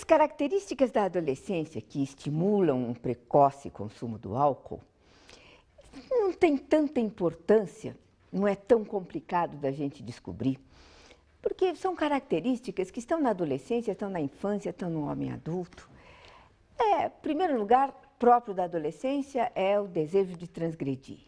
As características da adolescência que estimulam um precoce consumo do álcool não tem tanta importância, não é tão complicado da gente descobrir, porque são características que estão na adolescência, estão na infância, estão no homem adulto. Em primeiro lugar, próprio da adolescência é o desejo de transgredir.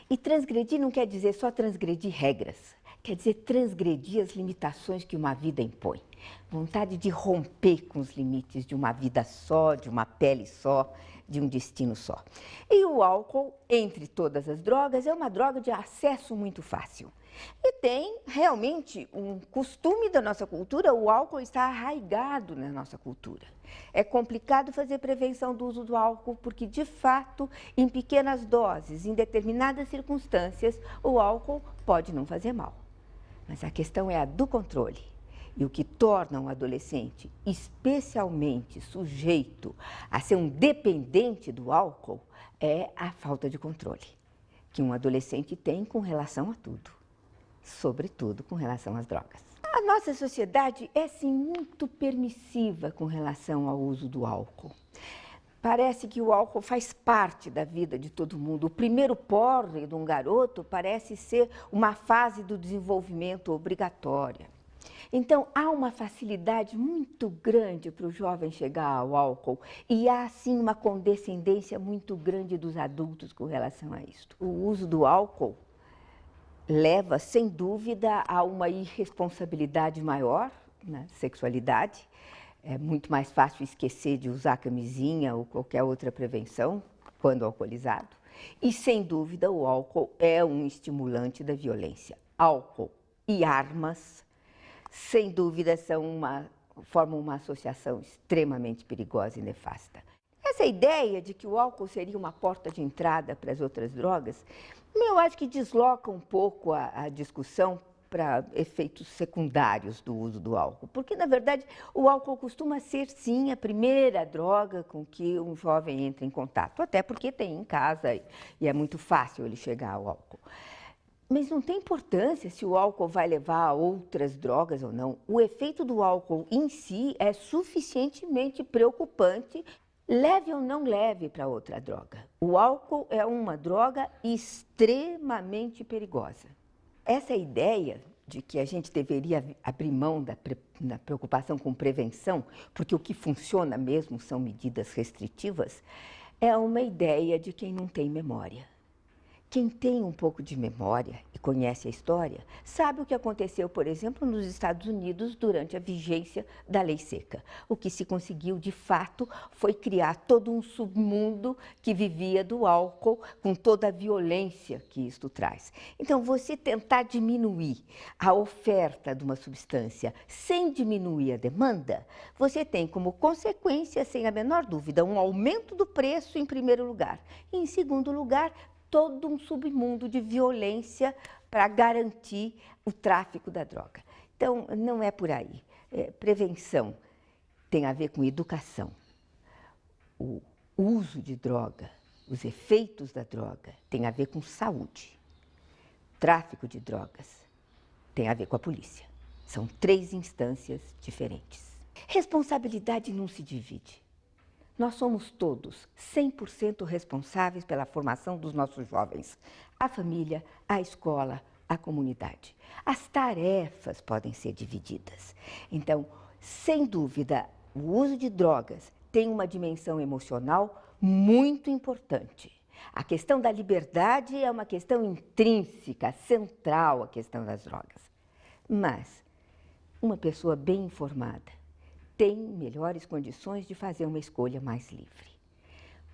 E transgredir não quer dizer só transgredir regras, quer dizer transgredir as limitações que uma vida impõe. Vontade de romper com os limites de uma vida só, de uma pele só, de um destino só. E o álcool, entre todas as drogas, é uma droga de acesso muito fácil. E tem realmente um costume da nossa cultura, o álcool está arraigado na nossa cultura. É complicado fazer prevenção do uso do álcool porque, de fato, em pequenas doses, em determinadas circunstâncias, o álcool pode não fazer mal. Mas a questão é a do controle. E o que torna um adolescente especialmente sujeito a ser um dependente do álcool é a falta de controle que um adolescente tem com relação a tudo, sobretudo com relação às drogas. A nossa sociedade é, sim, muito permissiva com relação ao uso do álcool. Parece que o álcool faz parte da vida de todo mundo. O primeiro porre de um garoto parece ser uma fase do desenvolvimento obrigatória. Então, há uma facilidade muito grande para o jovem chegar ao álcool e há, sim, uma condescendência muito grande dos adultos com relação a isto. O uso do álcool leva, sem dúvida, a uma irresponsabilidade maior na sexualidade. É muito mais fácil esquecer de usar camisinha ou qualquer outra prevenção quando alcoolizado. E, sem dúvida, o álcool é um estimulante da violência. Álcool e armas, sem dúvida, formam uma associação extremamente perigosa e nefasta. Essa ideia de que o álcool seria uma porta de entrada para as outras drogas, eu acho que desloca um pouco a discussão para efeitos secundários do uso do álcool. Porque, na verdade, o álcool costuma ser, sim, a primeira droga com que um jovem entra em contato, até porque tem em casa e é muito fácil ele chegar ao álcool. Mas não tem importância se o álcool vai levar a outras drogas ou não. O efeito do álcool em si é suficientemente preocupante, leve ou não leve para outra droga. O álcool é uma droga extremamente perigosa. Essa ideia de que a gente deveria abrir mão da preocupação com prevenção, porque o que funciona mesmo são medidas restritivas, é uma ideia de quem não tem memória. Quem tem um pouco de memória e conhece a história, sabe o que aconteceu, por exemplo, nos Estados Unidos durante a vigência da Lei Seca. O que se conseguiu, de fato, foi criar todo um submundo que vivia do álcool, com toda a violência que isto traz. Então, você tentar diminuir a oferta de uma substância sem diminuir a demanda, você tem como consequência, sem a menor dúvida, um aumento do preço em primeiro lugar. E, em segundo lugar, todo um submundo de violência para garantir o tráfico da droga. Então, não é por aí. Prevenção tem a ver com educação. O uso de droga, os efeitos da droga, tem a ver com saúde. Tráfico de drogas tem a ver com a polícia. São três instâncias diferentes. Responsabilidade não se divide. Nós somos todos 100% responsáveis pela formação dos nossos jovens. A família, a escola, a comunidade. As tarefas podem ser divididas. Então, sem dúvida, o uso de drogas tem uma dimensão emocional muito importante. A questão da liberdade é uma questão intrínseca, central à questão das drogas. Mas uma pessoa bem informada tem melhores condições de fazer uma escolha mais livre.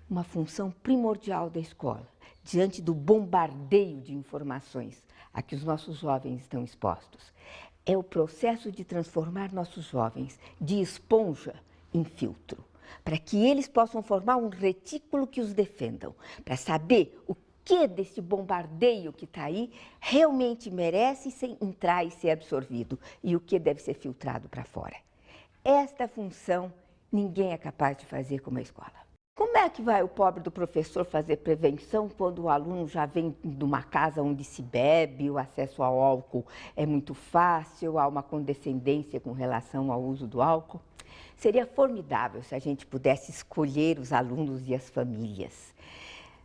Uma função primordial da escola, diante do bombardeio de informações a que os nossos jovens estão expostos, é o processo de transformar nossos jovens de esponja em filtro, para que eles possam formar um retículo que os defendam, para saber o que desse bombardeio que está aí realmente merece entrar e ser absorvido e o que deve ser filtrado para fora. Esta função ninguém é capaz de fazer como a escola. Como é que vai o pobre do professor fazer prevenção quando o aluno já vem de uma casa onde se bebe, o acesso ao álcool é muito fácil, há uma condescendência com relação ao uso do álcool? Seria formidável se a gente pudesse escolher os alunos e as famílias.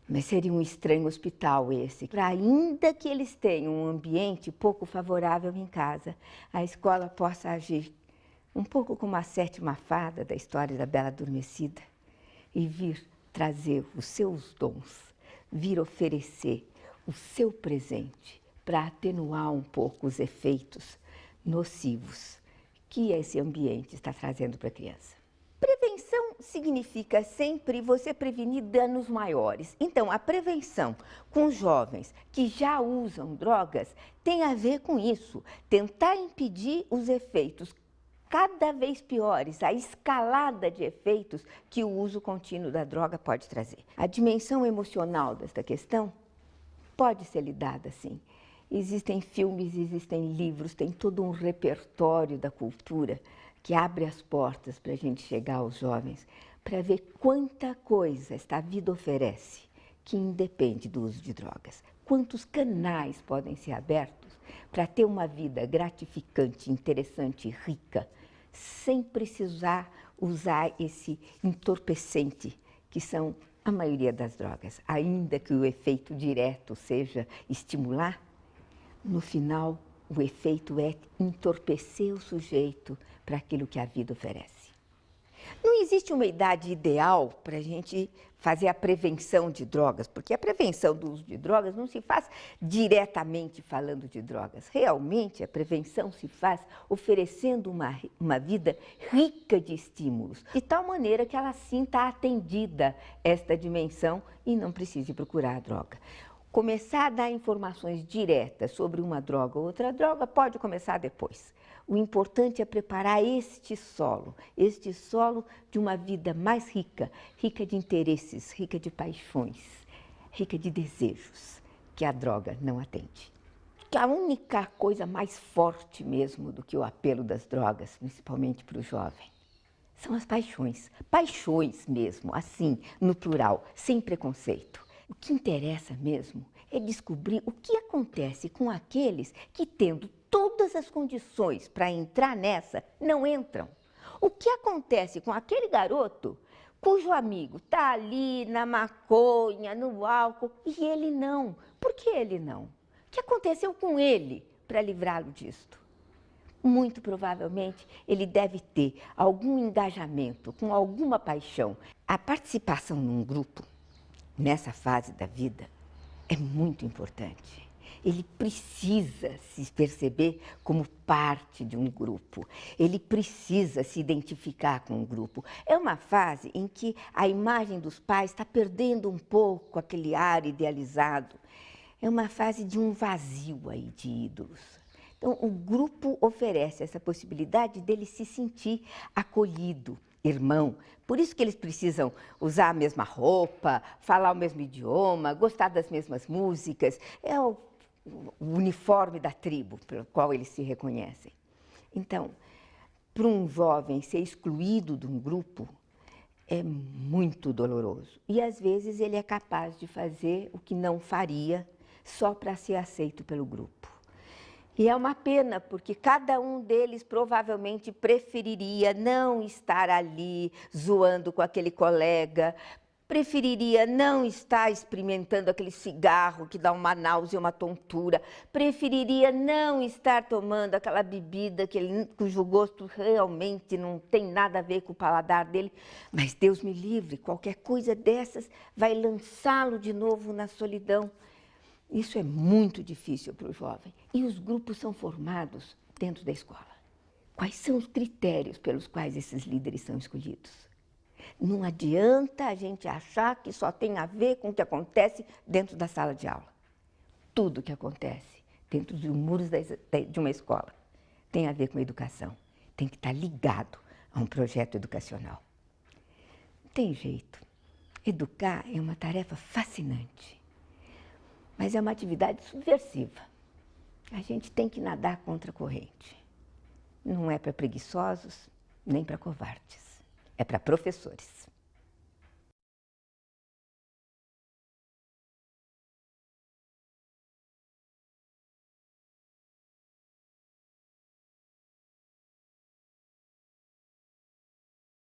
Mas seria um estranho hospital esse. Ainda que eles tenham um ambiente pouco favorável em casa, a escola possa agir um pouco como a sétima fada da história da Bela Adormecida e vir trazer os seus dons, vir oferecer o seu presente para atenuar um pouco os efeitos nocivos que esse ambiente está trazendo para a criança. Prevenção significa sempre você prevenir danos maiores. Então, a prevenção com jovens que já usam drogas tem a ver com isso, tentar impedir os efeitos cada vez piores, a escalada de efeitos que o uso contínuo da droga pode trazer. A dimensão emocional desta questão pode ser lidada assim. Existem filmes, existem livros, tem todo um repertório da cultura que abre as portas para a gente chegar aos jovens, para ver quanta coisa esta vida oferece que independe do uso de drogas. Quantos canais podem ser abertos para ter uma vida gratificante, interessante, rica, sem precisar usar esse entorpecente que são a maioria das drogas. Ainda que o efeito direto seja estimular, no final o efeito é entorpecer o sujeito para aquilo que a vida oferece. Não existe uma idade ideal para a gente fazer a prevenção de drogas, porque a prevenção do uso de drogas não se faz diretamente falando de drogas. Realmente, a prevenção se faz oferecendo uma vida rica de estímulos, de tal maneira que ela sinta atendida esta dimensão e não precise procurar a droga. Começar a dar informações diretas sobre uma droga ou outra droga pode começar depois. O importante é preparar este solo de uma vida mais rica, rica de interesses, rica de paixões, rica de desejos, que a droga não atende. A única coisa mais forte mesmo do que o apelo das drogas, principalmente para o jovem, são as paixões. Paixões mesmo, assim, no plural, sem preconceito. O que interessa mesmo é descobrir o que acontece com aqueles que, tendo todas as condições para entrar nessa, não entram. O que acontece com aquele garoto cujo amigo está ali na maconha, no álcool, e ele não? Por que ele não? O que aconteceu com ele para livrá-lo disto? Muito provavelmente ele deve ter algum engajamento, com alguma paixão. A participação num grupo, nessa fase da vida, é muito importante. Ele precisa se perceber como parte de um grupo. Ele precisa se identificar com um grupo. É uma fase em que a imagem dos pais está perdendo um pouco aquele ar idealizado. É uma fase de um vazio aí de ídolos. Então, o grupo oferece essa possibilidade dele se sentir acolhido, irmão. Por isso que eles precisam usar a mesma roupa, falar o mesmo idioma, gostar das mesmas músicas. É o uniforme da tribo pelo qual eles se reconhecem. Então, para um jovem ser excluído de um grupo é muito doloroso. E às vezes ele é capaz de fazer o que não faria só para ser aceito pelo grupo. E é uma pena, porque cada um deles provavelmente preferiria não estar ali zoando com aquele colega, preferiria não estar experimentando aquele cigarro que dá uma náusea, uma tontura, preferiria não estar tomando aquela bebida cujo gosto realmente não tem nada a ver com o paladar dele, mas Deus me livre, qualquer coisa dessas vai lançá-lo de novo na solidão. Isso é muito difícil para o jovem. E os grupos são formados dentro da escola. Quais são os critérios pelos quais esses líderes são escolhidos? Não adianta a gente achar que só tem a ver com o que acontece dentro da sala de aula. Tudo que acontece dentro dos muros de uma escola tem a ver com a educação. Tem que estar ligado a um projeto educacional. Não tem jeito. Educar é uma tarefa fascinante. Mas é uma atividade subversiva. A gente tem que nadar contra a corrente. Não é para preguiçosos, nem para covardes. É para professores.